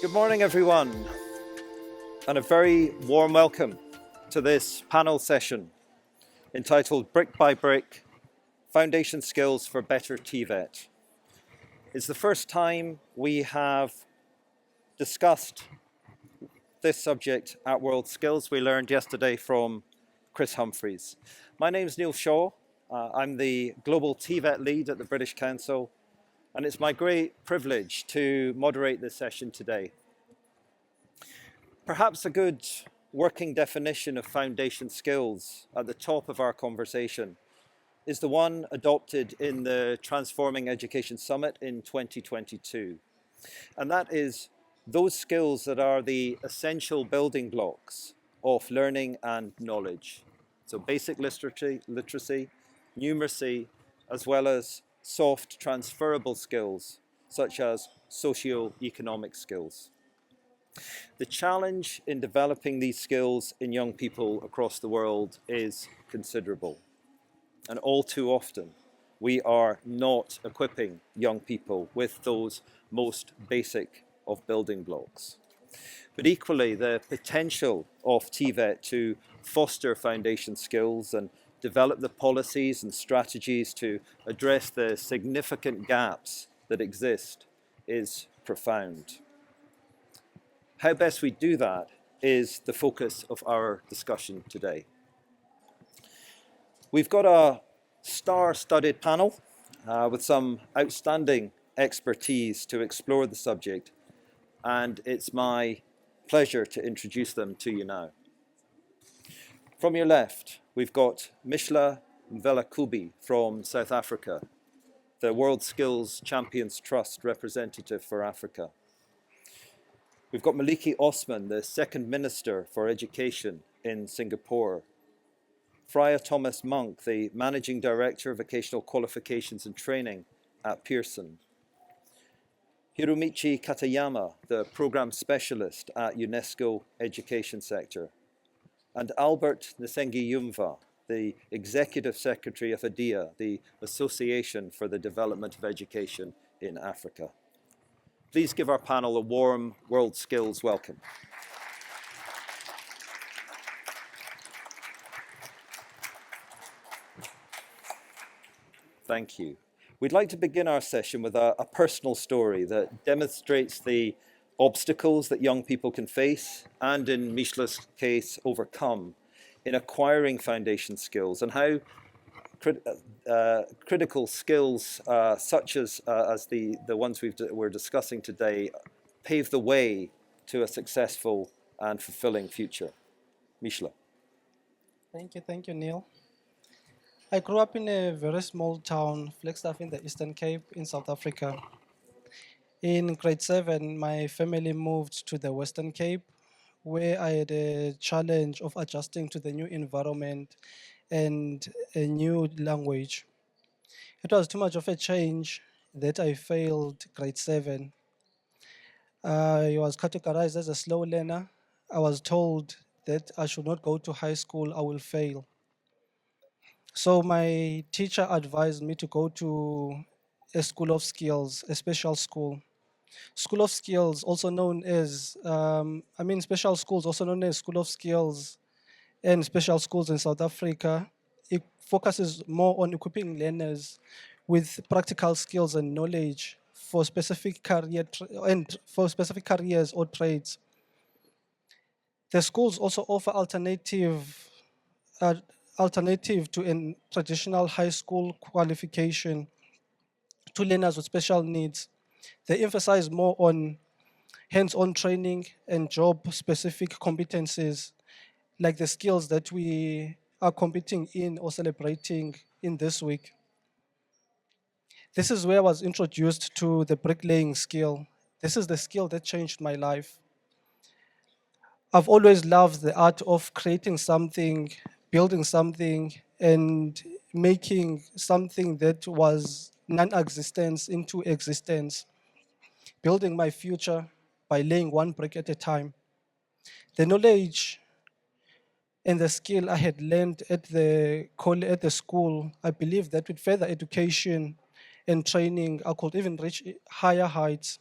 Good morning, everyone, and a very warm welcome to this panel session entitled Brick by Brick, Foundation Skills for Better TVET. It's the first time we have discussed this subject at WorldSkills. We learned yesterday from Chris Humphreys. My name is Neil Shaw. I'm the Global TVET Lead at the British Council, and it's my great privilege to moderate this session today. Perhaps a good working definition of foundation skills at the top of our conversation is the one adopted in the Transforming Education Summit in 2022. And that is those skills that are the essential building blocks of learning and knowledge. So basic literacy, numeracy, as well as soft transferable skills, such as socio-economic skills. The challenge in developing these skills in young people across the world is considerable. And all too often, we are not equipping young people with those most basic of building blocks. But equally, the potential of TVET to foster foundation skills and develop the policies and strategies to address the significant gaps that exist is profound. How best we do that is the focus of our discussion today. We've got a star-studded panel with some outstanding expertise to explore the subject, and it's my pleasure to introduce them to you now. From your left, we've got Mishla Mvelakubi from South Africa, the WorldSkills Champions Trust representative for Africa. We've got Maliki Osman, the Second Minister for Education in Singapore. Freya Thomas Monk, the Managing Director of Vocational Qualifications and Training at Pearson. Hiromichi Katayama, the Program Specialist at UNESCO Education Sector. And Albert Nsengiyumva, the Executive Secretary of ADEA, the Association for the Development of Education in Africa. Please give our panel a warm WorldSkills welcome. Thank you. We'd like to begin our session with a personal story that demonstrates the obstacles that young people can face and, in Mishla's case, overcome in acquiring foundation skills, and how critical skills such as the ones we're discussing today pave the way to a successful and fulfilling future. Mishla. Thank you, Neil. I grew up in a very small town, Flagstaff in the Eastern Cape in South Africa. In grade 7, my family moved to the Western Cape, where I had a challenge of adjusting to the new environment and a new language. It was too much of a change that I failed grade 7. I was categorized as a slow learner. I was told that I should not go to high school, I will fail. So my teacher advised me to go to a school of skills, a special school. School of Skills, also known as, special schools, also known as School of Skills and special schools in South Africa, it focuses more on equipping learners with practical skills and knowledge for specific careers or trades. The schools also offer alternative to a traditional high school qualification to learners with special needs. They emphasize more on hands-on training and job-specific competencies, like the skills that we are competing in or celebrating in this week. This is where I was introduced to the bricklaying skill. This is the skill that changed my life. I've always loved the art of creating something, building something, and making something that was non-existence into existence, building my future by laying one brick at a time. The knowledge and the skill I had learned at the school, I believe that with further education and training, I could even reach higher heights.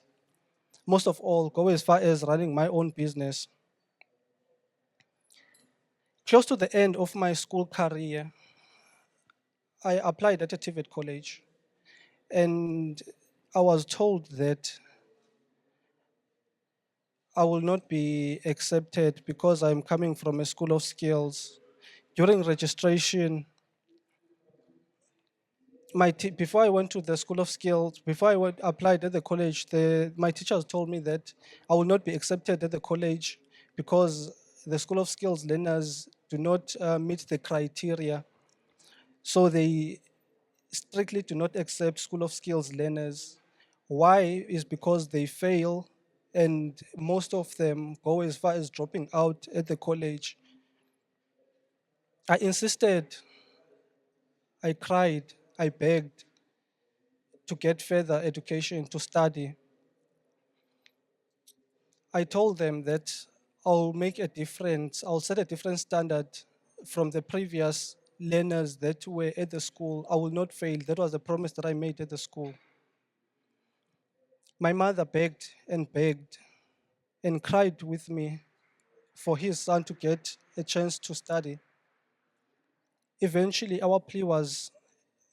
most of all, go as far as running my own business. Close to the end of my school career, I applied at a TVET college, and I was told that I will not be accepted because I'm coming from a school of skills. During registration, before I went to the school of skills, before applied at the college, my teachers told me that I will not be accepted at the college because the school of skills learners do not meet the criteria. So they strictly do not accept school of skills learners. Why is because they fail, and most of them go as far as dropping out at the college. I insisted, I cried, I begged to get further education, to study. I told them that I'll make a difference, I'll set a different standard from the previous learners that were at the school. I will not fail. That was the promise that I made at the school. My mother begged and cried with me for his son to get a chance to study. Eventually, our plea was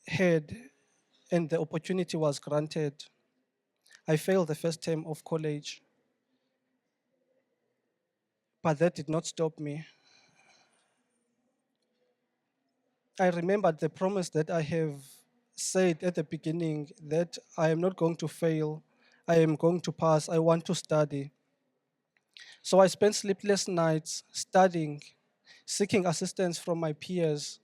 heard and the opportunity was granted. I failed the first term of college, but that did not stop me. I remembered the promise that I have said at the beginning that I am not going to fail, I am going to pass, I want to study. So I spent sleepless nights studying, seeking assistance from my peers,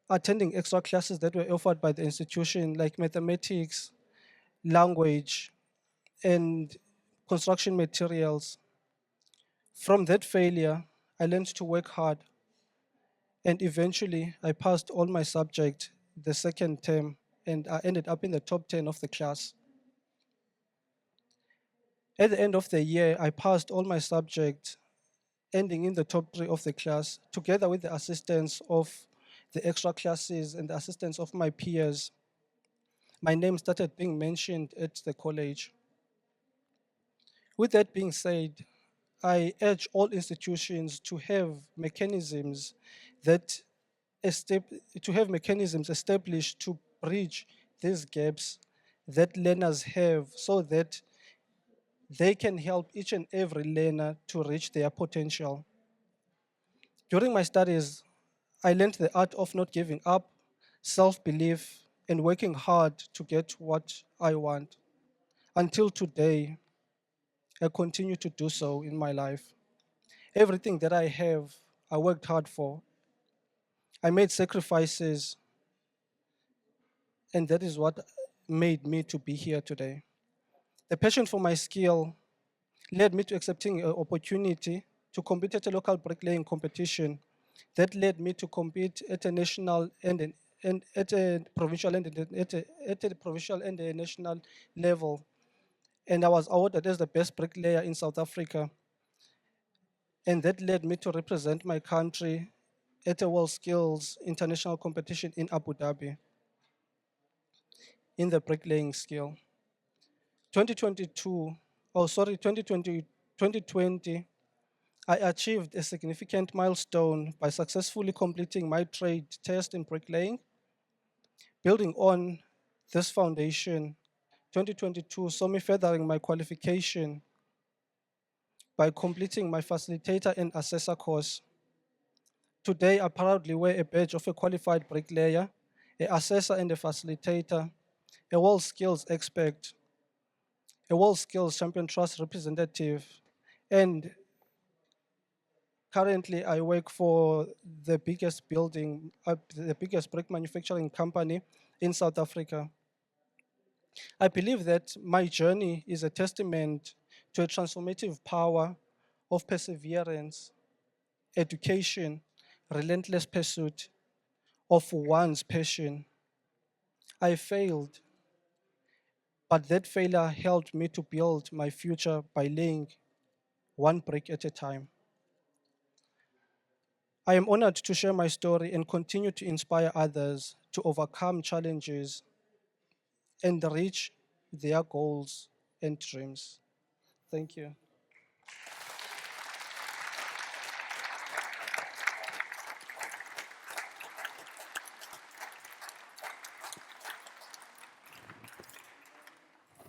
attending extra classes that were offered by the institution, like mathematics, language, and construction materials. From that failure, I learned to work hard, and eventually I passed all my subjects the second term, and I ended up in the top 10 of the class. At the end of the year, I passed all my subjects, ending in the top 3 of the class, together with the assistance of the extra classes and the assistance of my peers. My name started being mentioned at the college. With that being said, I urge all institutions to have mechanisms that to have mechanisms established to bridge these gaps that learners have so that they can help each and every learner to reach their potential. During my studies, I learned the art of not giving up, self-belief, and working hard to get what I want. Until today, I continue to do so in my life. Everything that I have, I worked hard for. I made sacrifices, and that is what made me to be here today. The passion for my skill led me to accepting an opportunity to compete at a local bricklaying competition. That led me to compete at a national and at a provincial and at a provincial and a national level. And I was awarded as the best bricklayer in South Africa. And that led me to represent my country at a WorldSkills international competition in Abu Dhabi in the bricklaying skill. 2022, 2020, I achieved a significant milestone by successfully completing my trade test in bricklaying. Building on this foundation, 2022 saw me furthering my qualification by completing my facilitator and assessor course. Today, I proudly wear a badge of a qualified bricklayer, an assessor and a facilitator, a WorldSkills expert, a WorldSkills Champion Trust representative, and currently I work for the biggest the biggest brick manufacturing company in South Africa. I believe that my journey is a testament to a transformative power of perseverance, education, relentless pursuit of one's passion. I failed, but that failure helped me to build my future by laying one brick at a time. I am honored to share my story and continue to inspire others to overcome challenges and reach their goals and dreams. Thank you.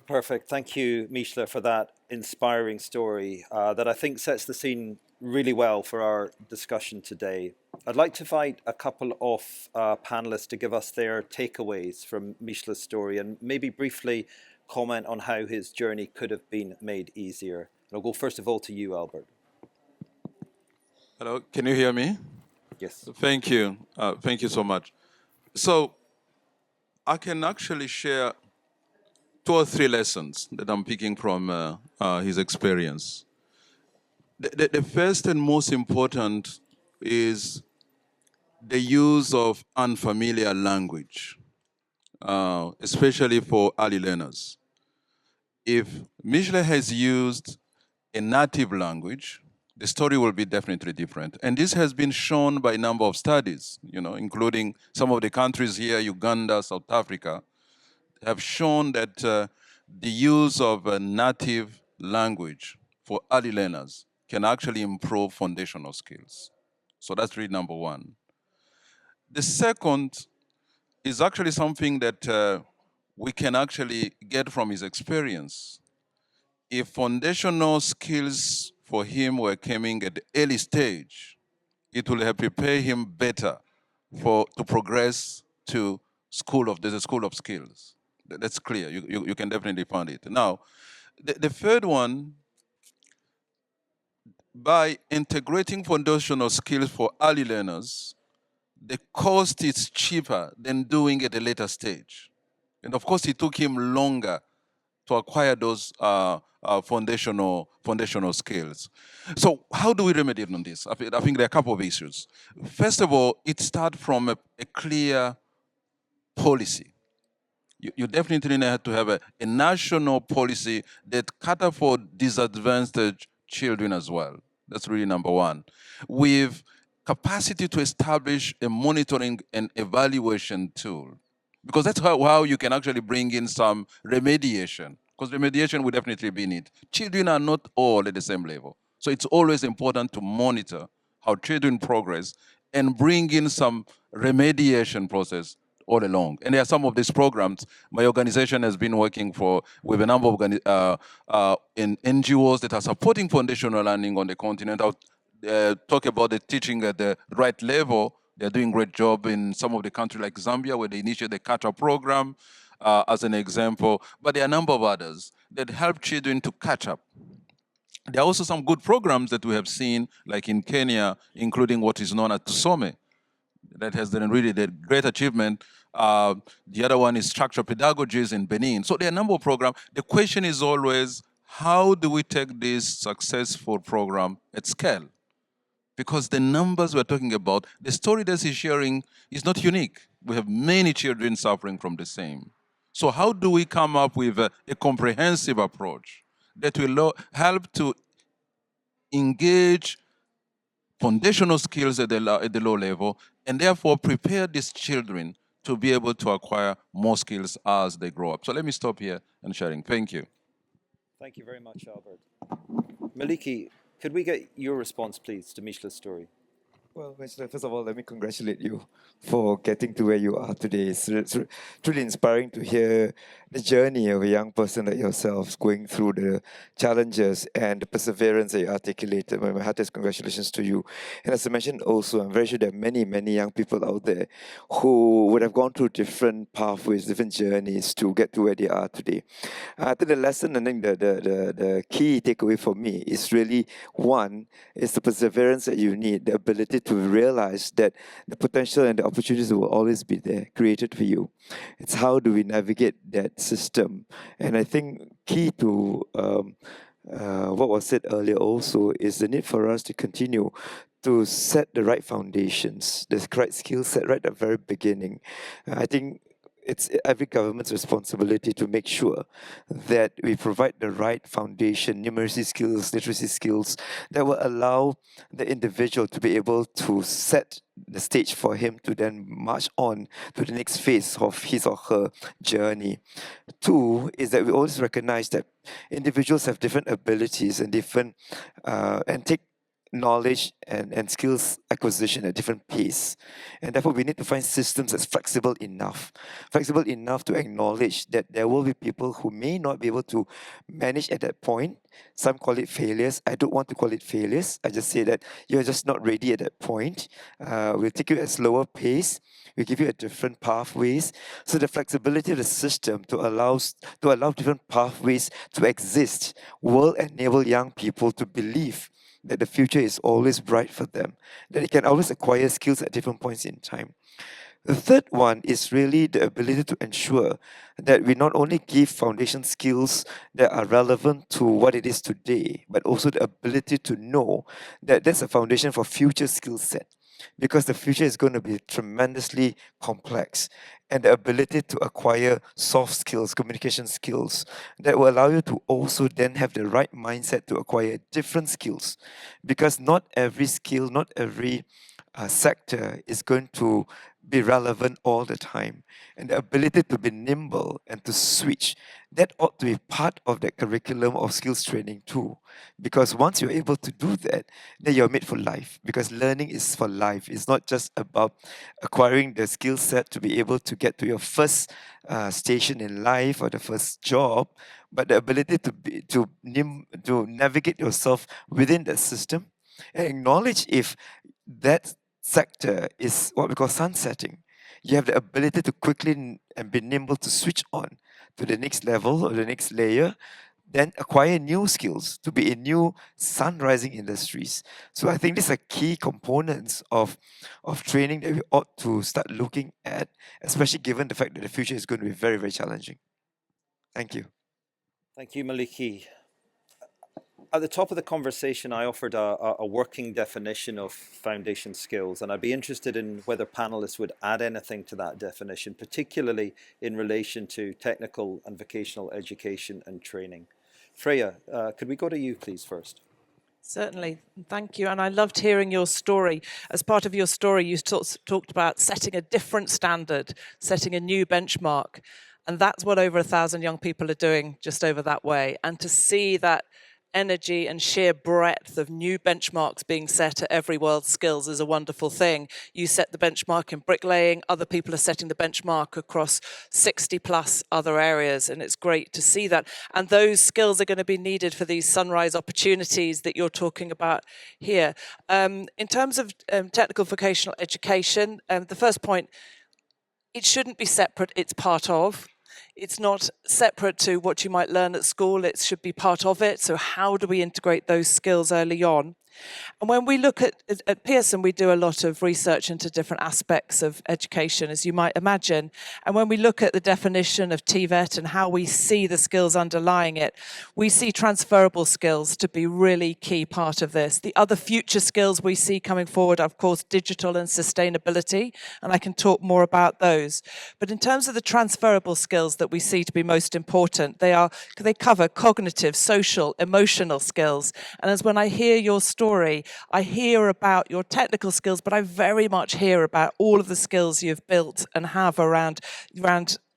Perfect. Thank you, Mishla, for that inspiring story that I think sets the scene really well for our discussion today. I'd like to invite a couple of panelists to give us their takeaways from Mishla's story and maybe briefly comment on how his journey could have been made easier. And I'll go first of all to you, Albert. Hello, can you hear me? Yes. Thank you. Thank you so much. So I can actually share 2 or 3 lessons that I'm picking from his experience. The first and most important is the use of unfamiliar language, especially for early learners. If Mishler has used a native language, the story will be definitely different. And this has been shown by a number of studies, including some of the countries here, Uganda, South Africa, have shown that the use of a native language for early learners can actually improve foundational skills. So that's really number one. The second is actually something that we can actually get from his experience. If foundational skills for him were coming at the early stage, it will have prepared him better to progress to there's a school of skills. That's clear. You can definitely find it. Now, the third one, by integrating foundational skills for early learners, the cost is cheaper than doing it at a later stage. And of course, it took him longer to acquire those foundational skills. So how do we remedy on this? I think there are a couple of issues. First of all, it starts from a clear policy. You definitely need to have a national policy that cater for disadvantaged children as well. That's really number one. With capacity to establish a monitoring and evaluation tool. Because that's how you can actually bring in some remediation. Because remediation will definitely be needed. Children are not all at the same level. So it's always important to monitor how children progress and bring in some remediation process all along. And there are some of these programs my organization has been working with a number of in NGOs that are supporting foundational learning on the continent. I'll talk about the teaching at the right level. They're doing a great job in some of the countries like Zambia, where they initiated the Kata program as an example. But there are a number of others that help children to catch up. There are also some good programs that we have seen, like in Kenya, including what is known as Tusome, that has done really the great achievement. The other one is structured pedagogies in Benin. So there are a number of programs. The question is always, how do we take this successful program at scale? Because the numbers we're talking about, the story that he's sharing is not unique. We have many children suffering from the same. So how do we come up with a comprehensive approach that will help to engage foundational skills at the low level, and therefore prepare these children to be able to acquire more skills as they grow up. So let me stop here and sharing. Thank you. Thank you very much, Albert. Maliki, could we get your response, please, to Mishla's story? Well, Mr. First of all, let me congratulate you for getting to where you are today. It's truly inspiring to hear the journey of a young person like yourself going through the challenges and the perseverance that you articulated. My heartiest congratulations to you. And as I mentioned also, I'm very sure there are many, many young people out there who would have gone through different pathways, different journeys to get to where they are today. I think the lesson, I think the key takeaway for me is really, one, is the perseverance that you need, the ability to realize that the potential and the opportunities will always be there, created for you. It's how do we navigate that system. And I think key to what was said earlier also is the need for us to continue to set the right foundations, the right skill set right at the very beginning. I think it's every government's responsibility to make sure that we provide the right foundation, numeracy skills, literacy skills that will allow the individual to be able to set the stage for him to then march on to the next phase of his or her journey. Two is that we always recognize that individuals have different abilities and different and take knowledge and skills acquisition at different pace. And therefore we need to find systems that's flexible enough to acknowledge that there will be people who may not be able to manage at that point. Some call it failures. I don't want to call it failures. I just say that you're just not ready at that point. We'll take you at a slower pace. We give you a different pathways. So the flexibility of the system to allow different pathways to exist will enable young people to believe that the future is always bright for them, that they can always acquire skills at different points in time. The third one is really the ability to ensure that we not only give foundation skills that are relevant to what it is today, but also the ability to know that that's a foundation for future skill set. Because the future is going to be tremendously complex, and the ability to acquire soft skills, communication skills, that will allow you to also then have the right mindset to acquire different skills. Because not every skill, not every sector is going to be relevant all the time. And the ability to be nimble and to switch, that ought to be part of the curriculum of skills training too. Because once you're able to do that, then you're made for life. Because learning is for life. It's not just about acquiring the skill set to be able to get to your first station in life or the first job, but the ability to navigate yourself within that system and acknowledge if that sector is what we call sunsetting. You have the ability to quickly and be nimble to switch on to the next level or the next layer, then acquire new skills to be in new sun-rising industries. So I think these are key components of training that we ought to start looking at, especially given the fact that the future is going to be very, very challenging. Thank you. Thank you, Maliki. At the top of the conversation, I offered a working definition of foundation skills, and I'd be interested in whether panelists would add anything to that definition, particularly in relation to technical and vocational education and training. Freya, could we go to you, please, first? Certainly, thank you. And I loved hearing your story. As part of your story, you talked about setting a different standard, setting a new benchmark. And that's what over 1,000 young people are doing just over that way. And to see that energy and sheer breadth of new benchmarks being set at every WorldSkills is a wonderful thing. You set the benchmark in bricklaying, other people are setting the benchmark across 60 plus other areas, and it's great to see that. And those skills are going to be needed for these sunrise opportunities that you're talking about here. In terms of technical vocational education, the first point, it shouldn't be separate, it's part of. It's not separate to what you might learn at school, it should be part of it. So how do we integrate those skills early on? And when we look at Pearson, we do a lot of research into different aspects of education, as you might imagine. And when we look at the definition of TVET and how we see the skills underlying it, we see transferable skills to be really key part of this. The other future skills we see coming forward are, of course, digital and sustainability, and I can talk more about those. But in terms of the transferable skills that we see to be most important, they cover cognitive, social, emotional skills. And as when I hear your story, I hear about your technical skills, but I very much hear about all of the skills you've built and have around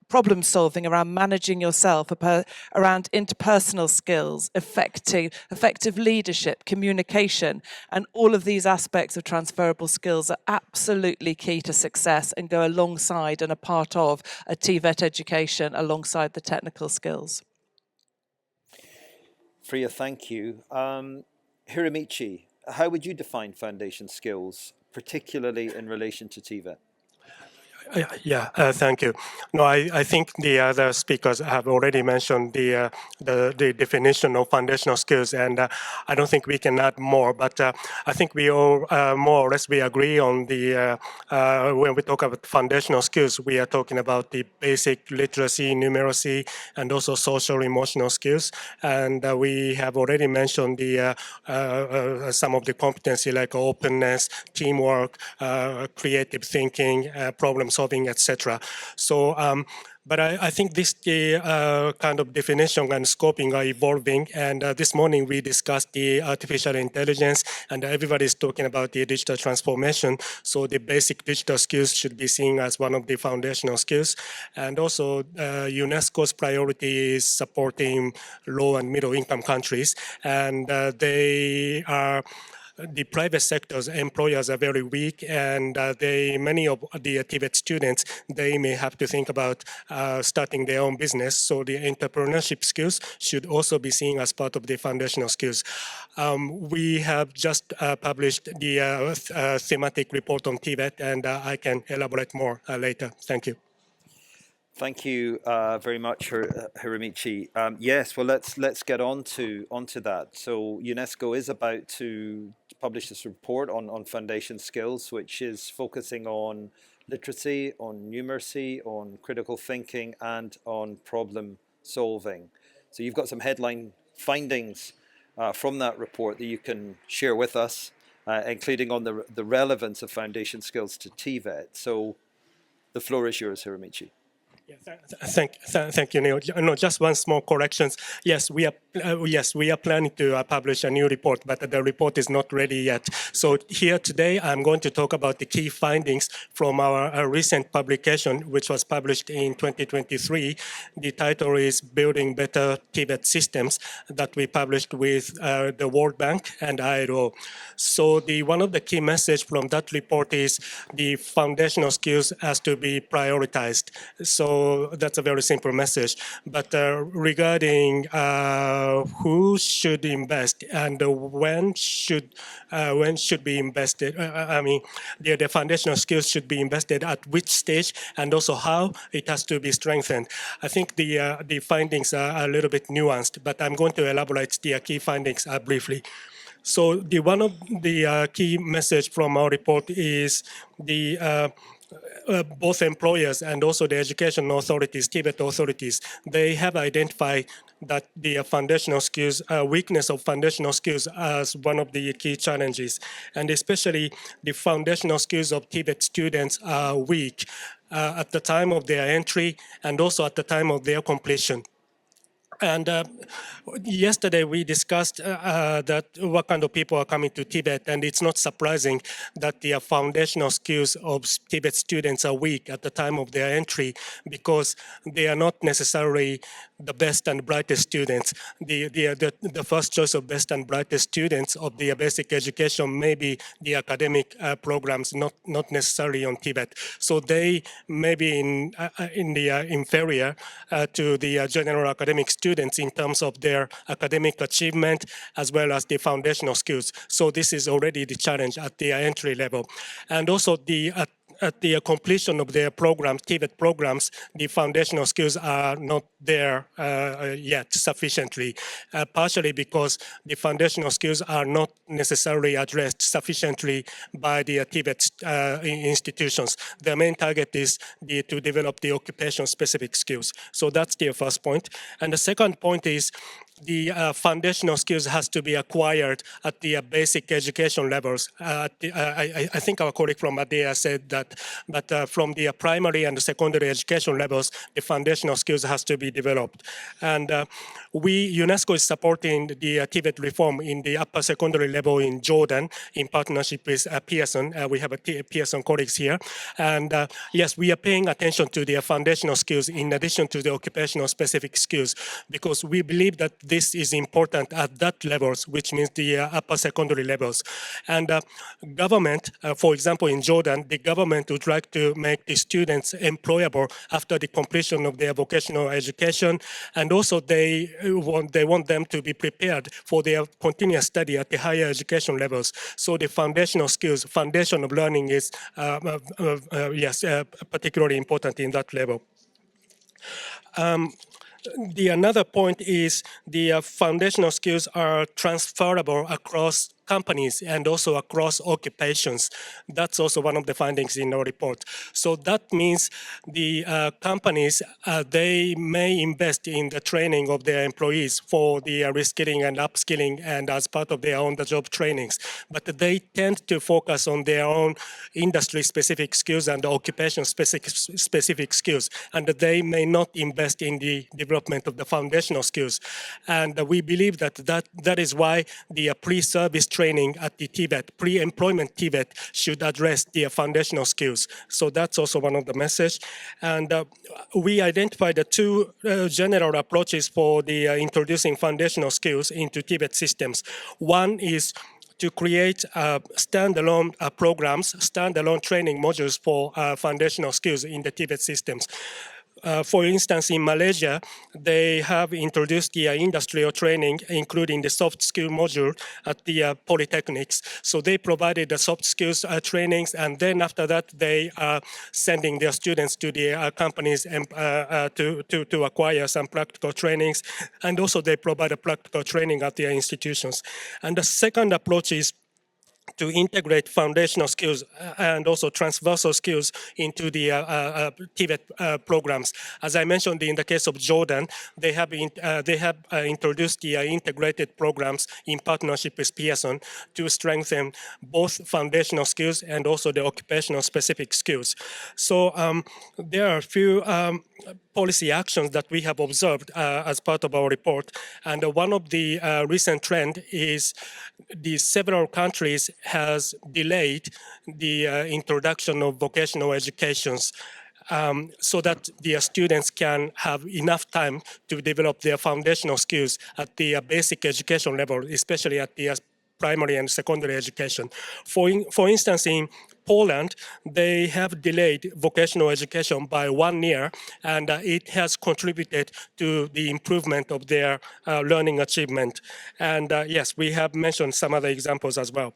problem solving, around managing yourself, around interpersonal skills, effective leadership, communication, and all of these aspects of transferable skills are absolutely key to success and go alongside and a part of a TVET education alongside the technical skills. Freya, thank you. Hiromichi, how would you define foundation skills, particularly in relation to TVET? Thank you. No, I think the other speakers have already mentioned the definition of foundational skills, and I don't think we can add more. But I think we all more or less we agree on the when we talk about foundational skills, we are talking about the basic literacy, numeracy, and also social emotional skills. And we have already mentioned the some of the competency like openness, teamwork, creative thinking, problem solving, etc. So, but I think this kind of definition and scoping are evolving. And this morning we discussed the artificial intelligence, and everybody's talking about the digital transformation. So the basic digital skills should be seen as one of the foundational skills. And also UNESCO's priority is supporting low and middle income countries. And they are the private sector's employers are very weak, and many of the TVET students, they may have to think about starting their own business. So the entrepreneurship skills should also be seen as part of the foundational skills. We have just published the thematic report on TVET, and I can elaborate more later. Thank you. Thank you very much, Hiromichi. Yes, well, let's get on to that. So UNESCO is about to publish this report on foundation skills, which is focusing on literacy, on numeracy, on critical thinking, and on problem solving. So you've got some headline findings from that report that you can share with us, including on the relevance of foundation skills to TVET. So the floor is yours, Hiromichi. Yeah, thank you, Neil. No, just one small correction. Yes, we are planning to publish a new report, but the report is not ready yet. So here today, I'm going to talk about the key findings from our recent publication, which was published in 2023. The title is "Building Better TVET Systems," that we published with the World Bank and ILO. So one of the key messages from that report is the foundational skills has to be prioritized. So that's a very simple message. But regarding who should invest and when should be invested, I mean, the foundational skills should be invested at which stage, and also how it has to be strengthened. I think the findings are a little bit nuanced, but I'm going to elaborate the key findings briefly. So one of the key message from our report is both employers and also the education authorities, TVET authorities, they have identified that the foundational skills, weakness of foundational skills as one of the key challenges. And especially the foundational skills of TVET students are weak at the time of their entry and also at the time of their completion. And yesterday we discussed that what kind of people are coming to TVET, and it's not surprising that the foundational skills of TVET students are weak at the time of their entry, because they are not necessarily the best and brightest students. The first choice of best and brightest students of the basic education may be the academic programs, not necessarily on TVET. So they may be in the inferior to the general academic students in terms of their academic achievement as well as the foundational skills. So this is already the challenge at the entry level. And also at the completion of their programs, TVET programs, the foundational skills are not there yet sufficiently, partially because the foundational skills are not necessarily addressed sufficiently by the TVET institutions. Their main target is to develop the occupation-specific skills. So that's the first point. And the second point is the foundational skills has to be acquired at the basic education levels. I think our colleague from ADEA said that, but from the primary and secondary education levels, the foundational skills has to be developed. And UNESCO is supporting the TVET reform in the upper secondary level in Jordan in partnership with Pearson. We have Pearson colleagues here. And yes, we are paying attention to the foundational skills in addition to the occupational specific skills, because we believe that this is important at that levels, which means the upper secondary levels. And government, for example, in Jordan, the government would like to make the students employable after the completion of their vocational education, and also they want them to be prepared for their continuous study at the higher education levels. So the foundational skills, foundation of learning is particularly important in that level. Another point is the foundational skills are transferable across companies and also across occupations. That's also one of the findings in our report. So that means the companies, they may invest in the training of their employees for the reskilling and upskilling and as part of their on-the-job trainings. But they tend to focus on their own industry-specific skills and occupation-specific skills, and they may not invest in the development of the foundational skills. And we believe that is why the pre-service training at the TVET, pre-employment TVET, should address the foundational skills. So that's also one of the message. And we identified the two general approaches for the introducing foundational skills into TVET systems. One is to create standalone programs, standalone training modules for foundational skills in the TVET systems. For instance, in Malaysia, they have introduced the industrial training, including the soft skill module at the polytechnics. So they provided the soft skills trainings, and then after that, they are sending their students to the companies and, to acquire some practical trainings. And also they provide a practical training at their institutions. And the second approach is to integrate foundational skills and also transversal skills into the TVET programs. As I mentioned, in the case of Jordan, they have introduced the integrated programs in partnership with Pearson to strengthen both foundational skills and also the occupational specific skills. So there are a few policy actions that we have observed as part of our report. And one of the recent trend is the several countries has delayed the introduction of vocational educations so that the students can have enough time to develop their foundational skills at the basic education level, especially at the primary and secondary education. For instance, in Poland, they have delayed vocational education by 1 year, and it has contributed to the improvement of their learning achievement. And yes, we have mentioned some other examples as well.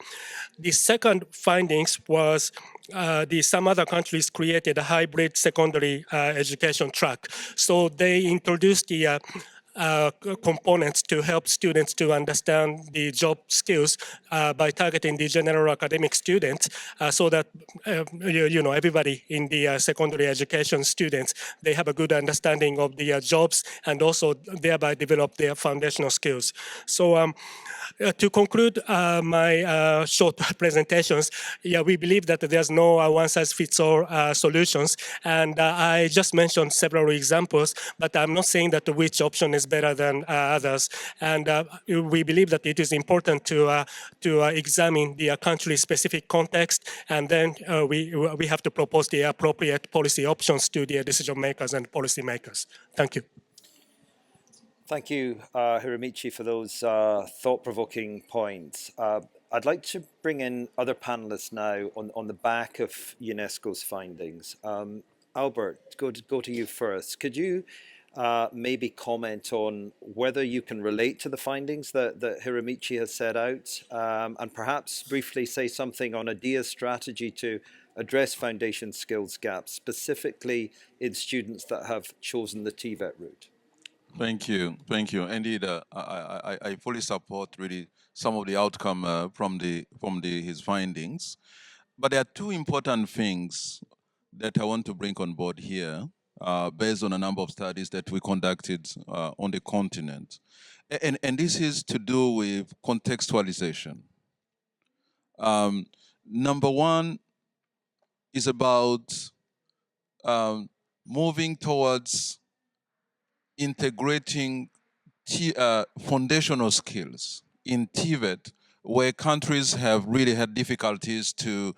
The second findings was some other countries created a hybrid secondary education track. So they introduced the components to help students to understand the job skills by targeting the general academic students so that everybody in the secondary education students, they have a good understanding of the jobs and also thereby develop their foundational skills. So to conclude my short presentations, we believe that there's no one-size-fits-all solutions, and I just mentioned several examples, but I'm not saying that which option is better than others. And we believe that it is important to examine the country-specific context, and then we have to propose the appropriate policy options to the decision makers and policy makers. Thank you. Thank you, Hiromichi, for those thought-provoking points. I'd like to bring in other panelists now on the back of UNESCO's findings. Albert, go to you first. Could you maybe comment on whether you can relate to the findings that Hiromichi has set out, and perhaps briefly say something on ADEA's strategy to address foundation skills gaps, specifically in students that have chosen the TVET route? Thank you. Indeed, I fully support really some of the outcome from his findings. But there are two important things that I want to bring on board here, based on a number of studies that we conducted on the continent, and this is to do with contextualization. Number one is about moving towards integrating foundational skills in TVET, where countries have really had difficulties to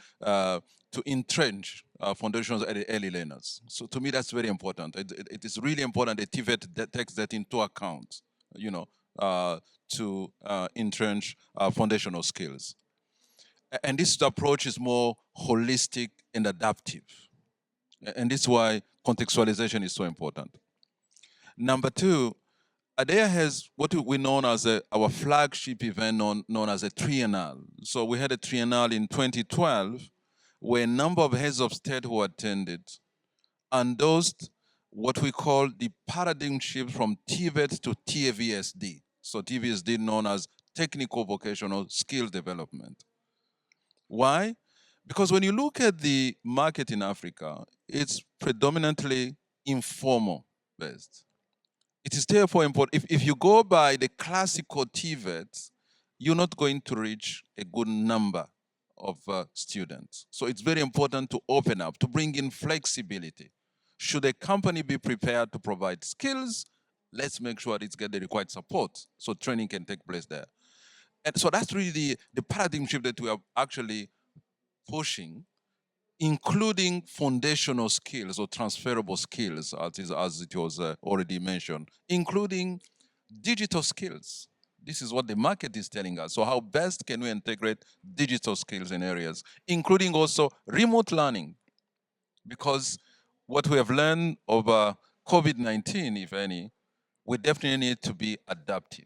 entrench foundations at the early learners. So to me, that's very important. It is really important that TVET takes that into account, to entrench foundational skills. And this approach is more holistic and adaptive. And this is why contextualization is so important. Number two, ADEA has what we know as our flagship event known as a triennial. So we had a triennial in 2012 where a number of heads of state who attended endorsed what we call the paradigm shift from TVET to TVSD. So TVSD known as technical vocational skill development. Why? Because when you look at the market in Africa, it's predominantly informal based. It is therefore important, if you go by the classical TVET, you're not going to reach a good number of students. So it's very important to open up, to bring in flexibility. Should a company be prepared to provide skills, let's make sure it's get the required support so training can take place there. And so that's really the paradigm shift that we are actually pushing, including foundational skills or transferable skills, as it was already mentioned, including digital skills. This is what the market is telling us. So how best can we integrate digital skills in areas, including also remote learning? Because what we have learned over COVID-19, if any, we definitely need to be adaptive,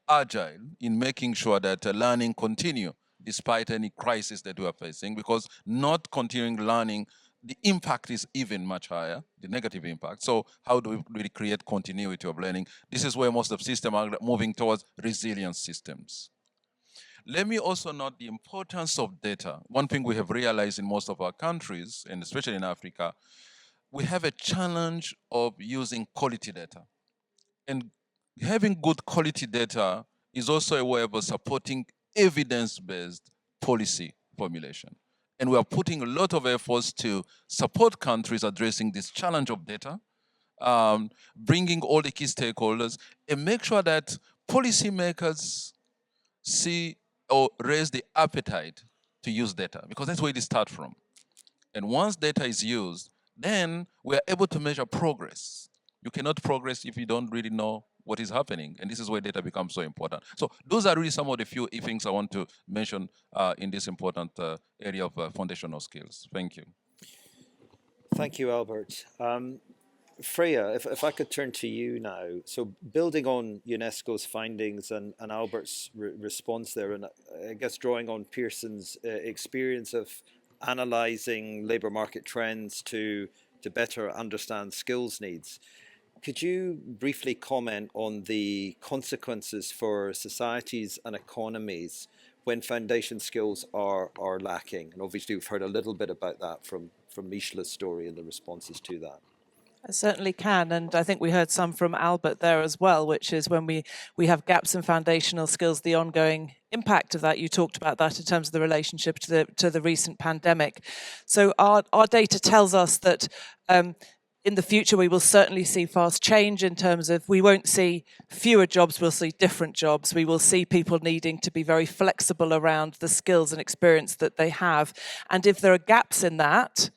agile in making sure that learning continue despite any crisis that we are facing, because not continuing learning, the impact is even much higher, the negative impact. So how do we really create continuity of learning? This is where most of systems are moving towards resilient systems. Let me also note the importance of data. One thing we have realized in most of our countries, and especially in Africa, we have a challenge of using quality data. And having good quality data is also a way of supporting evidence-based policy formulation. And we are putting a lot of efforts to support countries addressing this challenge of data, bringing all the key stakeholders, and make sure that policymakers see or raise the appetite to use data, because that's where it starts from. And once data is used, then we are able to measure progress. You cannot progress if you don't really know what is happening, and this is where data becomes so important. So those are really some of the few things I want to mention in this important area of foundational skills. Thank you. Thank you, Albert. Freya, if I could turn to you now. So building on UNESCO's findings and Albert's response there, and I guess drawing on Pearson's experience of analyzing labor market trends to better understand skills needs, could you briefly comment on the consequences for societies and economies when foundation skills are lacking? And obviously we've heard a little bit about that from Mishla's story and the responses to that. I certainly can, and I think we heard some from Albert there as well, which is when we have gaps in foundational skills, the ongoing impact of that. You talked about that in terms of the relationship to the recent pandemic. So our data tells us that in the future we will certainly see fast change in terms of we won't see fewer jobs, we'll see different jobs. We will see people needing to be very flexible around the skills and experience that they have. And if there are gaps in that,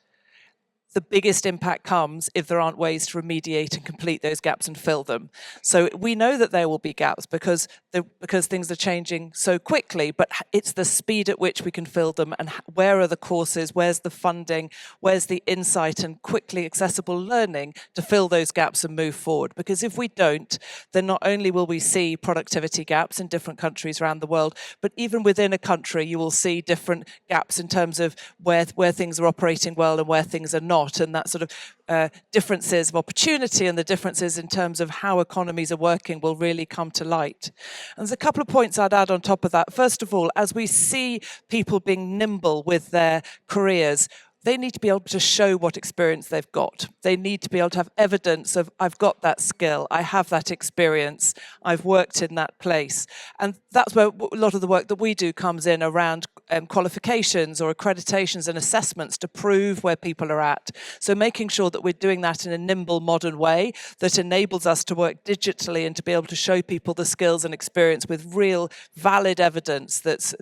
the biggest impact comes if there aren't ways to remediate and complete those gaps and fill them. So we know that there will be gaps because things are changing so quickly, but it's the speed at which we can fill them and where are the courses, where's the funding, where's the insight and quickly accessible learning to fill those gaps and move forward. Because if we don't, then not only will we see productivity gaps in different countries around the world, but even within a country, you will see different gaps in terms of where things are operating well and where things are not. And that sort of differences of opportunity and the differences in terms of how economies are working will really come to light. And there's a couple of points I'd add on top of that. First of all, as we see people being nimble with their careers, they need to be able to show what experience they've got. They need to be able to have evidence of, I've got that skill, I have that experience, I've worked in that place. And that's where a lot of the work that we do comes in around qualifications or accreditations and assessments to prove where people are at. So making sure that we're doing that in a nimble, modern way that enables us to work digitally and to be able to show people the skills and experience with real, valid evidence that's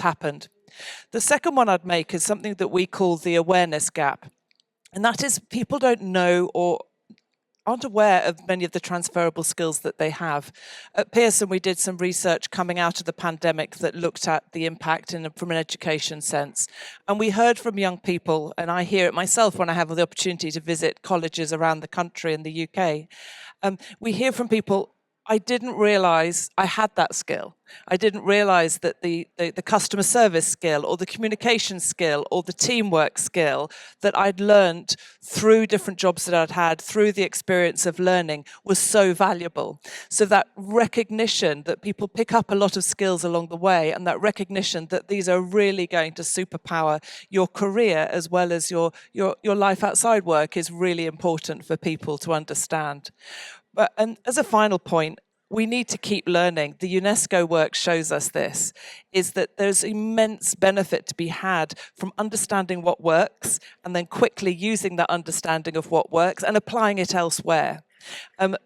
happened. The second one I'd make is something that we call the awareness gap. And that is people don't know or aren't aware of many of the transferable skills that they have. At Pearson, we did some research coming out of the pandemic that looked at the impact from an education sense. And we heard from young people, and I hear it myself when I have the opportunity to visit colleges around the country in the UK. We hear from people, I didn't realize I had that skill. I didn't realize that the customer service skill or the communication skill or the teamwork skill that I'd learned through different jobs that I'd had, through the experience of learning, was so valuable. So that recognition that people pick up a lot of skills along the way, and that recognition that these are really going to superpower your career as well as your life outside work, is really important for people to understand. And as a final point, we need to keep learning. The UNESCO work shows us this, is that there's immense benefit to be had from understanding what works and then quickly using that understanding of what works and applying it elsewhere.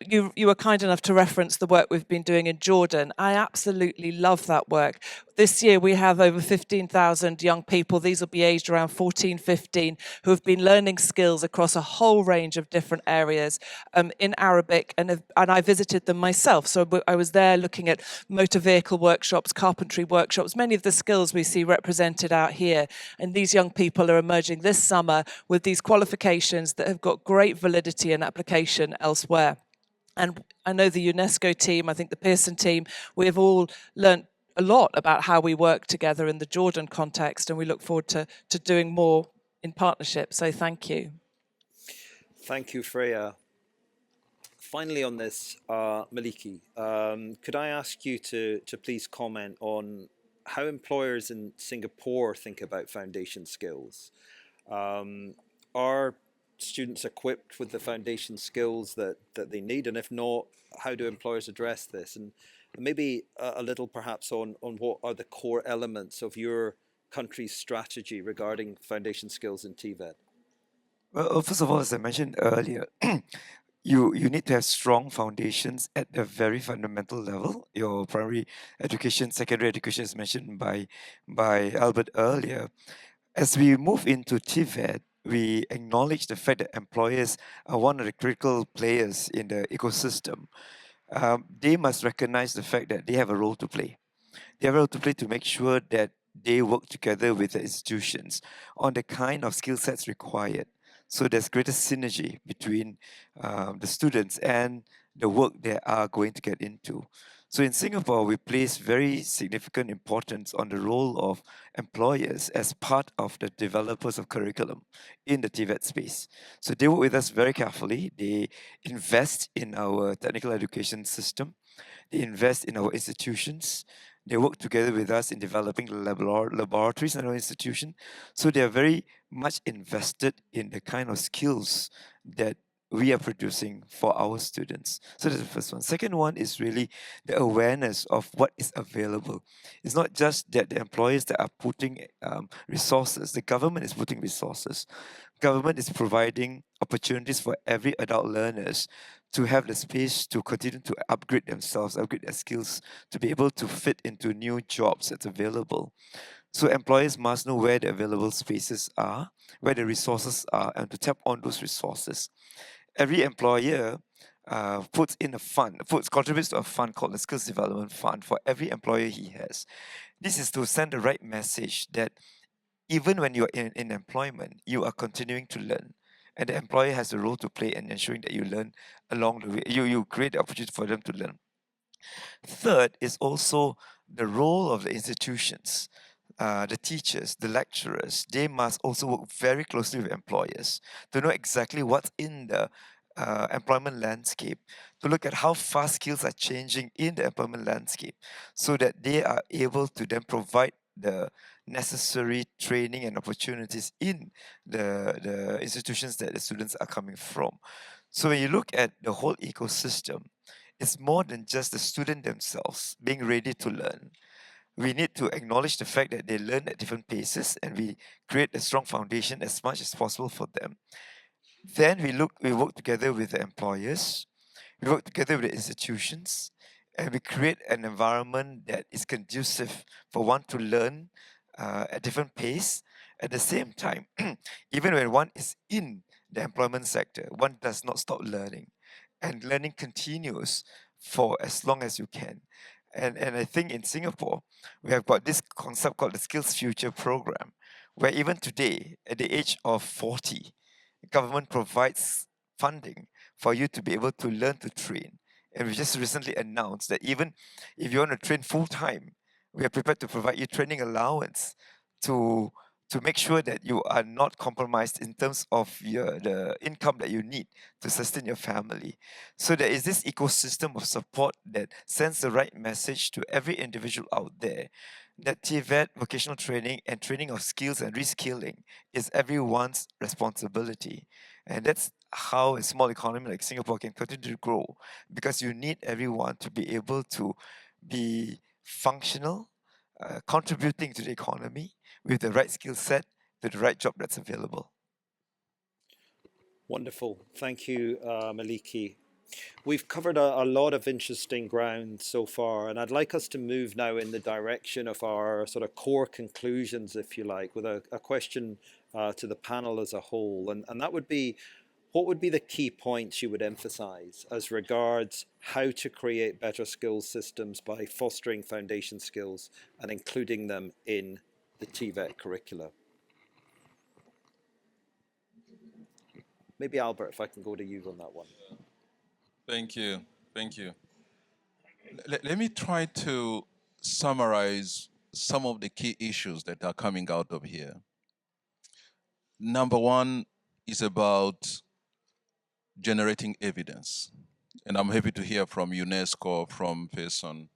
You were kind enough to reference the work we've been doing in Jordan. I absolutely love that work. This year we have over 15,000 young people, these will be aged around 14, 15, who have been learning skills across a whole range of different areas in Arabic, and I visited them myself. So I was there looking at motor vehicle workshops, carpentry workshops, many of the skills we see represented out here. And these young people are emerging this summer with these qualifications that have got great validity and application elsewhere. And I know the UNESCO team, I think the Pearson team, we have all learnt a lot about how we work together in the Jordan context, and we look forward to doing more in partnership. So thank you. Thank you, Freya. Finally on this, Maliki, could I ask you to please comment on how employers in Singapore think about foundation skills? Are students equipped with the foundation skills that they need? And if not, how do employers address this? And maybe a little perhaps on what are the core elements of your country's strategy regarding foundation skills in TVET? Well, first of all, as I mentioned earlier, you need to have strong foundations at the very fundamental level. Your primary education, secondary education, is mentioned by Albert earlier. As we move into TVET, we acknowledge the fact that employers are one of the critical players in the ecosystem. They must recognize the fact that they have a role to play. They have a role to play to make sure that they work together with the institutions on the kind of skill sets required. So there's greater synergy between the students and the work they are going to get into. So in Singapore, we place very significant importance on the role of employers as part of the developers of curriculum in the TVET space. So they work with us very carefully. They invest in our technical education system. They invest in our institutions. They work together with us in developing the laboratories in our institution. So they are very much invested in the kind of skills that we are producing for our students. So that's the first one. Second one is really the awareness of what is available. It's not just that the employers that are putting resources, the government is putting resources. Government is providing opportunities for every adult learners to have the space to continue to upgrade themselves, upgrade their skills, to be able to fit into new jobs that's available. So employers must know where the available spaces are, where the resources are, and to tap on those resources. Every employer contributes to a fund called the Skills Development Fund for every employer he has. This is to send the right message that even when you're in employment, you are continuing to learn. And the employer has a role to play in ensuring that you learn along the way. You create the opportunity for them to learn. Third is also the role of the institutions. The teachers, the lecturers, they must also work very closely with employers to know exactly what's in the employment landscape, to look at how fast skills are changing in the employment landscape, so that they are able to then provide the necessary training and opportunities in the institutions that the students are coming from. So when you look at the whole ecosystem, it's more than just the student themselves being ready to learn. We need to acknowledge the fact that they learn at different paces, and we create a strong foundation as much as possible for them. Then we work together with the employers, we work together with the institutions, and we create an environment that is conducive for one to learn at different pace. At the same time, even when one is in the employment sector, one does not stop learning, and learning continues for as long as you can. And I think in Singapore, we have got this concept called the Skills Future Program, where even today, at the age of 40, the government provides funding for you to be able to learn to train. And we just recently announced that even if you want to train full-time, we are prepared to provide you training allowance to make sure that you are not compromised in terms of the income that you need to sustain your family. So there is this ecosystem of support that sends the right message to every individual out there that TVET, vocational training, and training of skills and reskilling is everyone's responsibility. And that's how a small economy like Singapore can continue to grow, because you need everyone to be able to be functional, contributing to the economy with the right skill set to the right job that's available. Wonderful. Thank you, Maliki. We've covered a lot of interesting ground so far, and I'd like us to move now in the direction of our sort of core conclusions, if you like, with a question to the panel as a whole. And that would be, what would be the key points you would emphasize as regards how to create better skills systems by fostering foundation skills and including them in the TVET curricula? Maybe Albert, if I can go to you on that one. Thank you. Thank you. Let me try to summarize some of the key issues that are coming out of here. Number one is about generating evidence. And I'm happy to hear from UNESCO, from Pearson.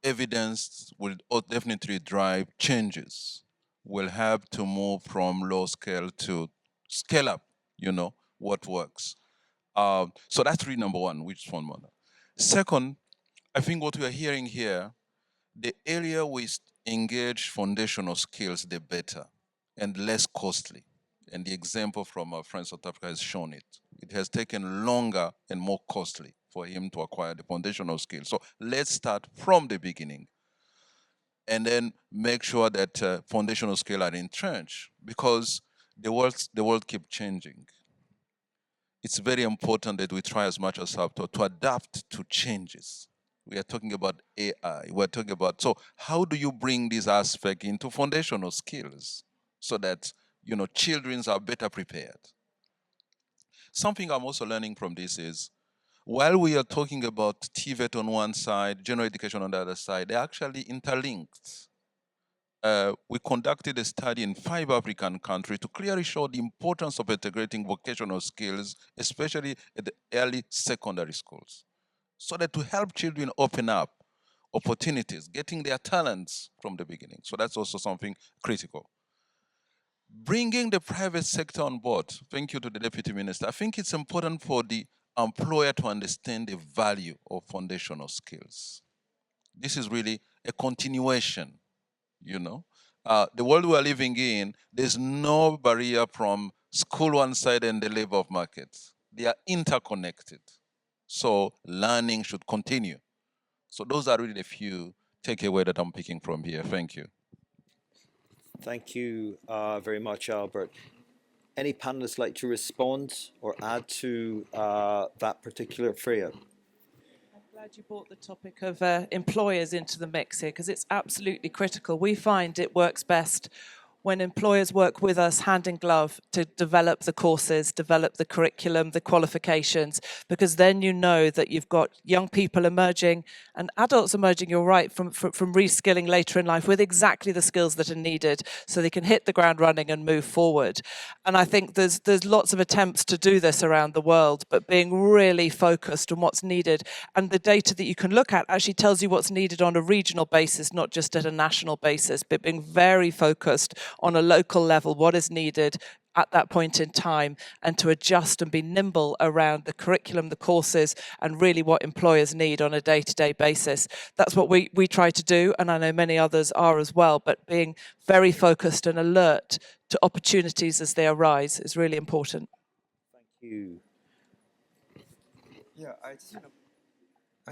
Evidence will definitely drive changes. We'll have to move from low scale to scale up, what works. So that's really number one, which is one more. Second, I think what we are hearing here, the earlier we engage foundational skills, the better and less costly. And the example from our friend South Africa has shown it. It has taken longer and more costly for him to acquire the foundational skills. So let's start from the beginning and then make sure that foundational skills are entrenched, because the world keeps changing. It's very important that we try as much as possible to adapt to changes. We are talking about AI. We're talking about, so how do you bring this aspect into foundational skills so that, children are better prepared? Something I'm also learning from this is, while we are talking about TVET on one side, general education on the other side, they're actually interlinked. We conducted a study in 5 African countries to clearly show the importance of integrating vocational skills, especially at the early secondary schools, so that to help children open up opportunities, getting their talents from the beginning. So that's also something critical. Bringing the private sector on board, thank you to the Deputy Minister. I think it's important for the employer to understand the value of foundational skills. This is really a continuation. The world we are living in, there's no barrier from school one side and the labor market. They are interconnected. So learning should continue. So those are really the few takeaways that I'm picking from here. Thank you. Thank you very much, Albert. Any panelists like to respond or add to that particular Freya? Glad you brought the topic of employers into the mix here, because it's absolutely critical. We find it works best when employers work with us hand in glove to develop the courses, develop the curriculum, the qualifications, because then you know that you've got young people emerging and adults emerging, you're right, from reskilling later in life with exactly the skills that are needed so they can hit the ground running and move forward. And I think there's lots of attempts to do this around the world, but being really focused on what's needed. And the data that you can look at actually tells you what's needed on a regional basis, not just at a national basis, but being very focused on a local level, what is needed at that point in time, and to adjust and be nimble around the curriculum, the courses, and really what employers need on a day-to-day basis. That's what we try to do, and I know many others are as well, but being very focused and alert to opportunities as they arise is really important. Thank you. Yeah, I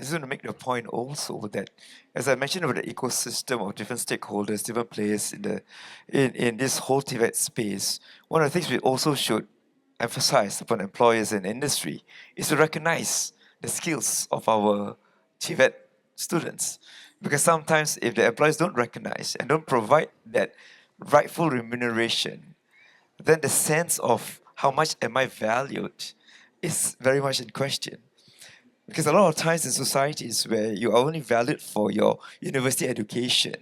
just want to make the point also that, as I mentioned about the ecosystem of different stakeholders, different players in this whole TVET space, one of the things we also should emphasize upon employers and industry is to recognize the skills of our TVET students. Because sometimes if the employers don't recognize and don't provide that rightful remuneration, then the sense of how much am I valued is very much in question. Because a lot of times in societies where you are only valued for your university education,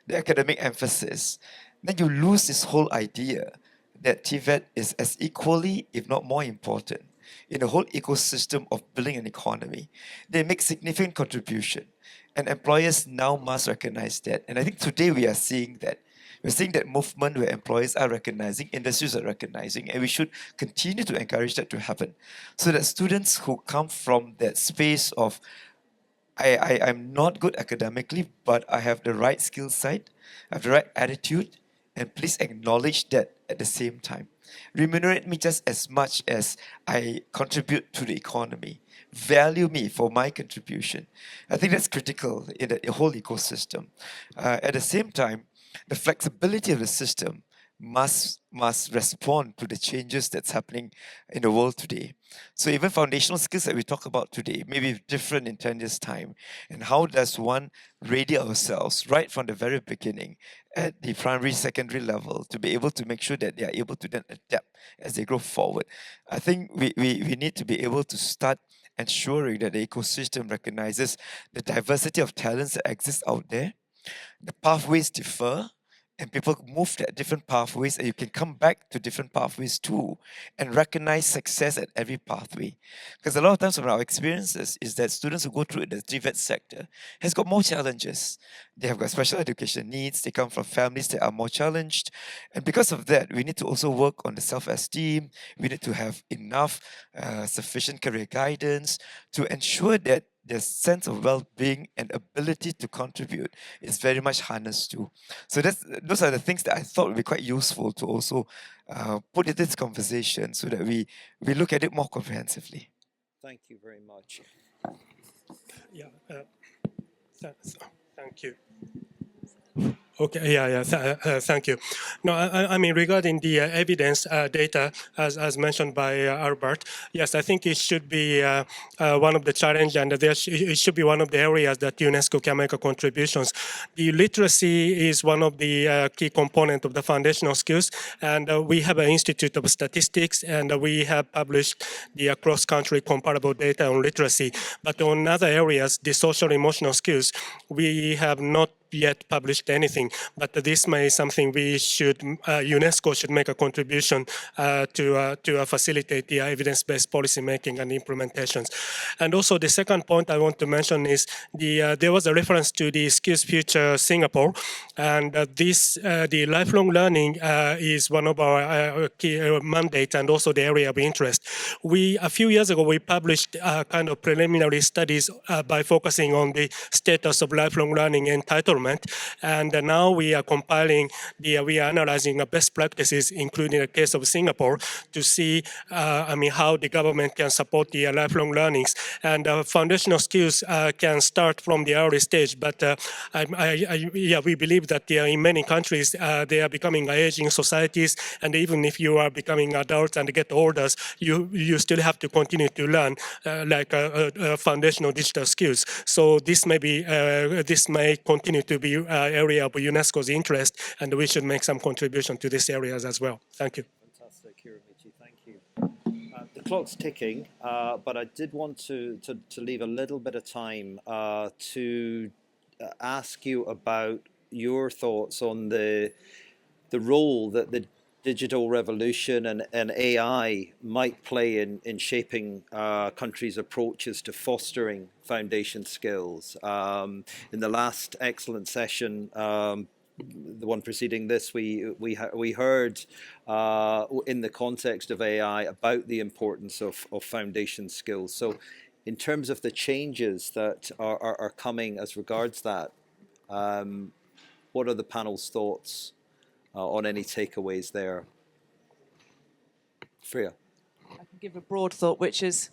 the academic emphasis, then you lose this whole idea that TVET is as equally, if not more important, in the whole ecosystem of building an economy. They make significant contribution, and employers now must recognize that. And I think today we are seeing that. We're seeing that movement where employers are recognizing, industries are recognizing, and we should continue to encourage that to happen. So that students who come from that space of, I'm not good academically, but I have the right skill set, I have the right attitude, and please acknowledge that at the same time. Remunerate me just as much as I contribute to the economy. Value me for my contribution. I think that's critical in the whole ecosystem. At the same time, the flexibility of the system must respond to the changes that's happening in the world today. So even foundational skills that we talk about today may be different in 10 years' time. And how does one ready ourselves right from the very beginning at the primary, secondary level to be able to make sure that they are able to then adapt as they grow forward? I think we need to be able to start ensuring that the ecosystem recognizes the diversity of talents that exist out there. The pathways differ, and people move at different pathways, and you can come back to different pathways too and recognize success at every pathway. Because a lot of times from our experiences is that students who go through the TVET sector has got more challenges. They have got special education needs, they come from families that are more challenged, and because of that, we need to also work on the self-esteem. We need to have enough sufficient career guidance to ensure that their sense of well-being and ability to contribute is very much harnessed too. So those are the things that I thought would be quite useful to also put in this conversation so that we look at it more comprehensively. Thank you very much. Yeah, thank you. Okay, thank you. No, I mean, regarding the evidence data, as mentioned by Albert, yes, I think it should be one of the challenge, and it should be one of the areas that UNESCO can make a contributions. The literacy is one of the key component of the foundational skills, and we have an Institute of Statistics, and we have published the cross-country comparable data on literacy. But on other areas, the social emotional skills, we have not yet published anything, but this may be something we should, UNESCO should make a contribution to facilitate the evidence-based policy making and implementations. And also the second point I want to mention is there was a reference to the Skills Future Singapore, and the lifelong learning is one of our key mandates and also the area of interest. A few years ago, we published kind of preliminary studies by focusing on the status of lifelong learning entitlement. And now we are compiling, we are analyzing best practices, including the case of Singapore, to see, how the government can support the lifelong learnings. And foundational skills can start from the early stage, but we believe that in many countries, they are becoming aging societies, and even if you are becoming adults and get older, you still have to continue to learn foundational digital skills. So this may continue to be area of UNESCO's interest, and we should make some contribution to these areas as well. Thank you. Fantastic, Hiromichi, thank you. The clock's ticking, but I did want to leave a little bit of time to ask you about your thoughts on the role that the digital revolution and AI might play in shaping countries' approaches to fostering foundation skills. In the last excellent session, the one preceding this, we heard in the context of AI about the importance of foundation skills. So in terms of the changes that are coming as regards that, what are the panel's thoughts on any takeaways there? Freya. I can give a broad thought, which is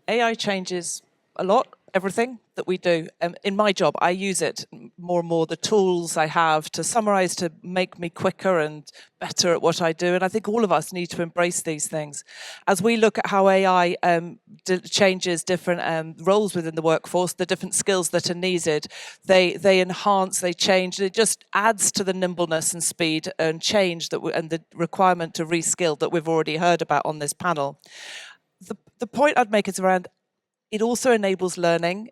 AI changes a lot, everything that we do. In my job, I use it more and more, the tools I have to summarize, to make me quicker and better at what I do. And I think all of us need to embrace these things. As we look at how AI changes different roles within the workforce, the different skills that are needed, they enhance, they change. It just adds to the nimbleness and speed and change and the requirement to reskill that we've already heard about on this panel. The point I'd make is around, it also enables learning.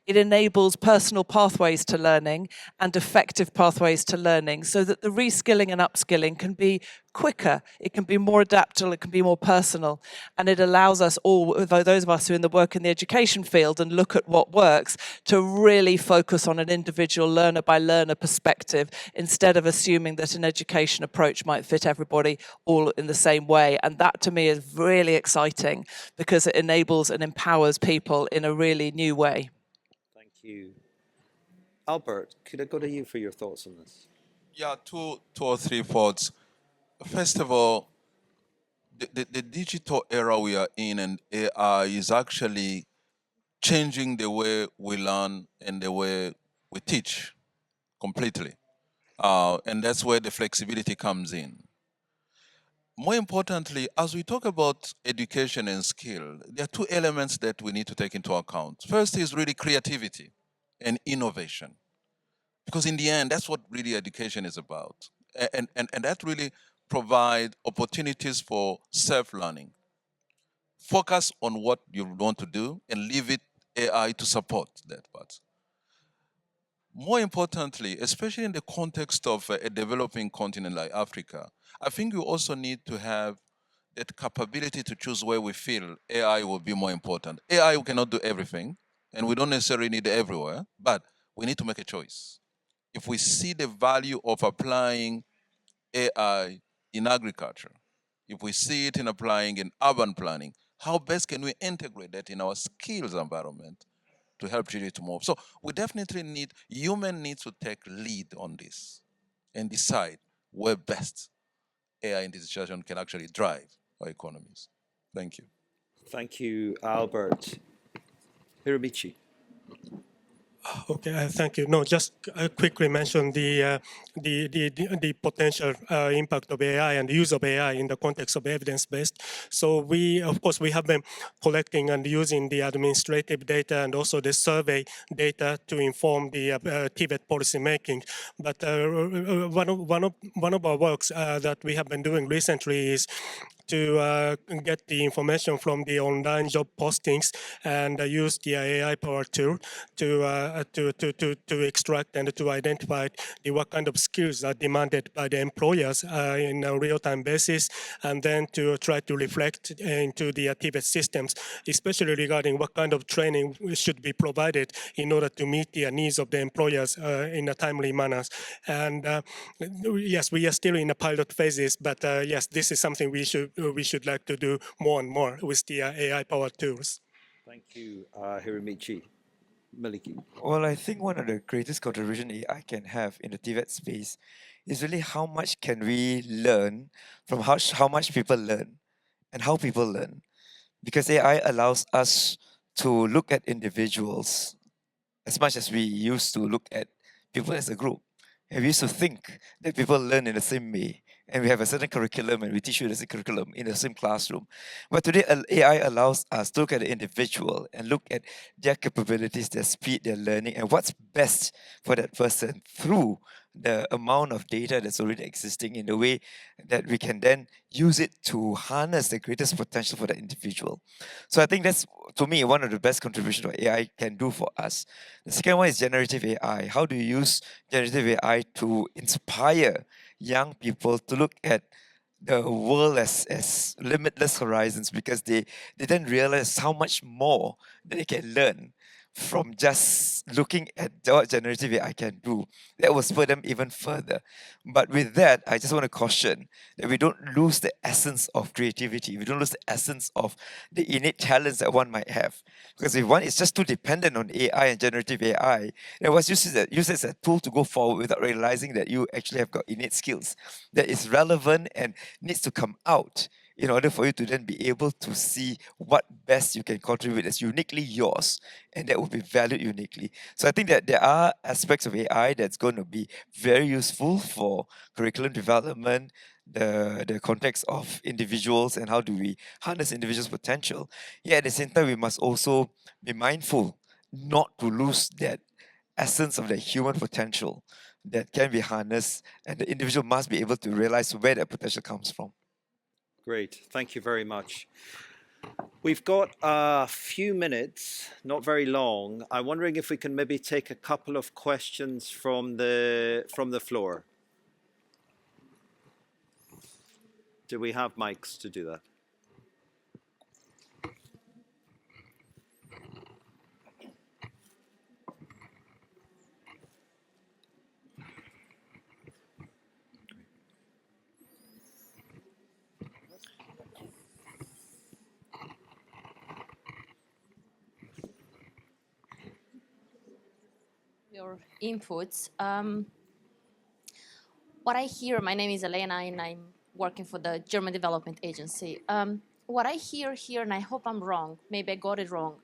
It enables personal pathways to learning and effective pathways to learning so that the reskilling and upskilling can be quicker, it can be more adaptable, it can be more personal. And it allows us all, those of us who are in the work in the education field and look at what works, to really focus on an individual learner by learner perspective instead of assuming that an education approach might fit everybody all in the same way. And that to me is really exciting because it enables and empowers people in a really new way. Thank you. Albert, could I go to you for your thoughts on this? Yeah, two or three thoughts. First of all, the digital era we are in and AI is actually changing the way we learn and the way we teach completely. And that's where the flexibility comes in. More importantly, as we talk about education and skill, there are two elements that we need to take into account. First is really creativity and innovation. Because in the end, that's what really education is about. And that really provide opportunities for self-learning. Focus on what you want to do and leave it AI to support that part. More importantly, especially in the context of a developing continent like Africa, I think we also need to have that capability to choose where we feel AI will be more important. AI cannot do everything, and we don't necessarily need it everywhere, but we need to make a choice. If we see the value of applying AI in agriculture, if we see it in applying in urban planning, how best can we integrate that in our skills environment to help Chile to move? So we definitely need, human needs to take lead on this and decide where best AI in this situation can actually drive our economies. Thank you. Thank you, Albert. Hiromichi. Okay, thank you. No, just quickly mention the potential impact of AI and the use of AI in the context of evidence-based. So we, of course, we have been collecting and using the administrative data and also the survey data to inform the TVET policy making. But one of our works that we have been doing recently is to get the information from the online job postings and use the AI-powered tool to extract and to identify what kind of skills are demanded by the employers in a real-time basis, and then to try to reflect into the TVET systems, especially regarding what kind of training should be provided in order to meet the needs of the employers in a timely manner. And yes, we are still in the pilot phases, but yes, this is something we should like to do more and more with the AI-powered tools. Thank you, Hiromichi. Maliki. Well, I think one of the greatest contribution AI can have in the TVET space is really how much can we learn from how much people learn and how people learn. Because AI allows us to look at individuals as much as we used to look at people as a group. And we used to think that people learn in the same way. And we have a certain curriculum and we teach you the same curriculum in the same classroom. But today, AI allows us to look at the individual and look at their capabilities, their speed, their learning, and what's best for that person through the amount of data that's already existing in the way that we can then use it to harness the greatest potential for the individual. So I think that's, to me, one of the best contributions what AI can do for us. The second one is generative AI. How do you use generative AI to inspire young people to look at the world as limitless horizons, because they then realize how much more they can learn from just looking at what generative AI can do. That will spur them even further. But with that, I just want to caution that we don't lose the essence of creativity. We don't lose the essence of the innate talents that one might have. Because if one is just too dependent on AI and generative AI, then was used as a tool to go forward without realizing that you actually have got innate skills that is relevant and needs to come out in order for you to then be able to see what best you can contribute that's uniquely yours and that will be valued uniquely. So I think that there are aspects of AI that's going to be very useful for curriculum development, the context of individuals and how do we harness individuals' potential. Yet at the same time, we must also be mindful not to lose that essence of the human potential that can be harnessed, and the individual must be able to realize where that potential comes from. Great, thank you very much. We've got a few minutes, not very long. I'm wondering if we can maybe take a couple of questions from the floor. Do we have mics to do that? Your inputs. What I hear, my name is Elena and I'm working for the German Development Agency. What I hear here, and I hope I'm wrong, maybe I got it wrong,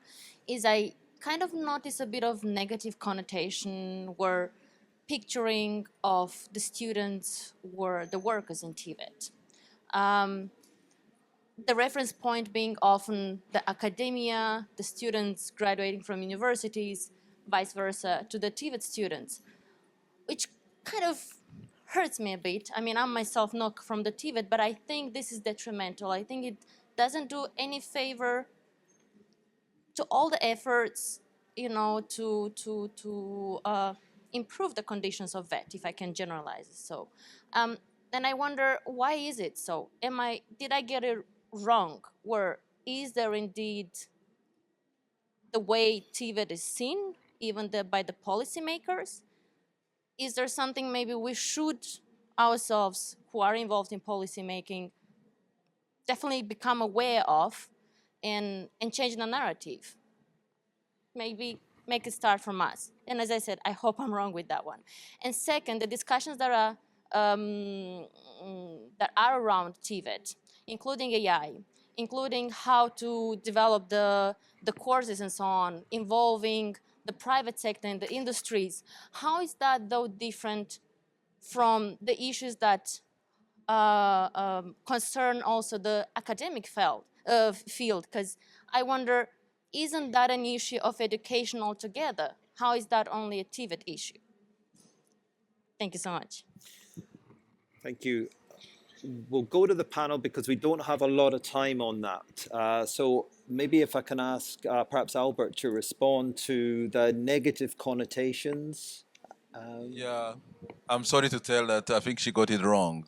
is I kind of notice a bit of negative connotation where picturing of the students were the workers in TVET. The reference point being often the academia, the students graduating from universities, vice versa, to the TVET students, which kind of hurts me a bit. I mean, I'm myself not from the TVET, but I think this is detrimental. I think it doesn't do any favor to all the efforts, you know, to improve the conditions of VET, if I can generalize it. So, and I wonder, why is it so? Did I get it wrong? Or is there indeed the way TVET is seen, even by the policymakers? Is there something maybe we should ourselves, who are involved in policymaking, definitely become aware of and change the narrative? Maybe make it start from us. And as I said, I hope I'm wrong with that one. And second, the discussions that are around TVET, including AI, including how to develop the courses and so on, involving the private sector and the industries. How is that, though, different from the issues that concern also the academic field? Because I wonder, isn't that an issue of education altogether? How is that only a TVET issue? Thank you so much. Thank you. We'll go to the panel because we don't have a lot of time on that. So maybe if I can ask perhaps Albert to respond to the negative connotations. Yeah, I'm sorry to tell that I think she got it wrong.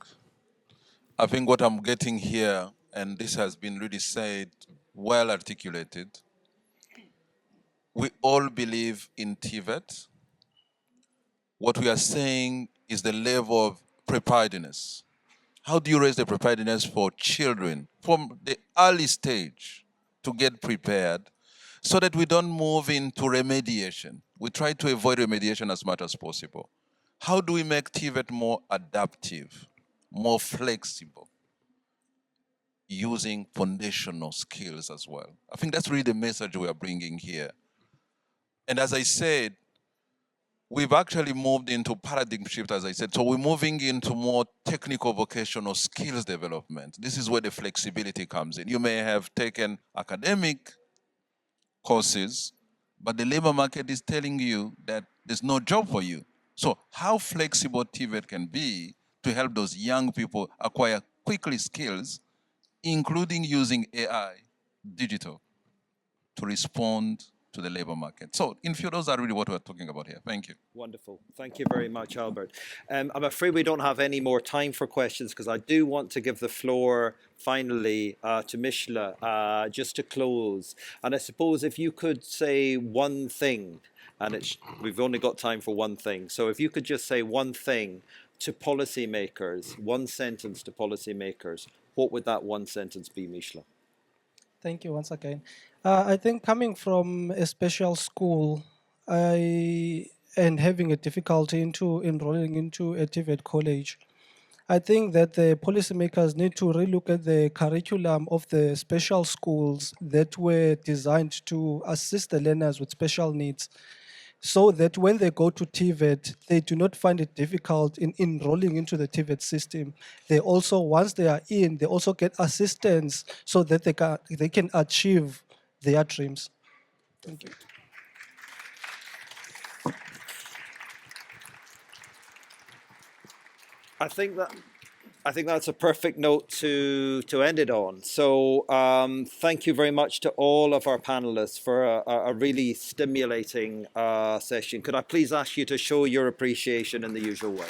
I think what I'm getting here, and this has been really said, well articulated, we all believe in TVET. What we are saying is the level of preparedness. How do you raise the preparedness for children from the early stage to get prepared so that we don't move into remediation? We try to avoid remediation as much as possible. How do we make TVET more adaptive, more flexible, using foundational skills as well? I think that's really the message we are bringing here. And as I said, we've actually moved into paradigm shift, as I said. So we're moving into more technical vocational skills development. This is where the flexibility comes in. You may have taken academic courses, but the labor market is telling you that there's no job for you. So how flexible TVET can be to help those young people acquire quickly skills, including using AI, digital, to respond to the labor market. So in few, those are really what we're talking about here. Thank you. Wonderful. Thank you very much, Albert. I'm afraid we don't have any more time for questions because I do want to give the floor finally to Mishla just to close. And I suppose if you could say one thing, and we've only got time for one thing. So if you could just say one thing to policymakers, one sentence to policymakers, what would that one sentence be, Mishla? Thank you once again. I think coming from a special school, and having a difficulty into enrolling into a TVET college, I think that the policymakers need to relook at the curriculum of the special schools that were designed to assist the learners with special needs, so that when they go to TVET, they do not find it difficult in enrolling into the TVET system. They also, once they are in, they also get assistance so that they can achieve their dreams. Thank you. I think that I think that's a perfect note to end it on. So thank you very much to all of our panelists for a really stimulating session. Could I please ask you to show your appreciation in the usual way?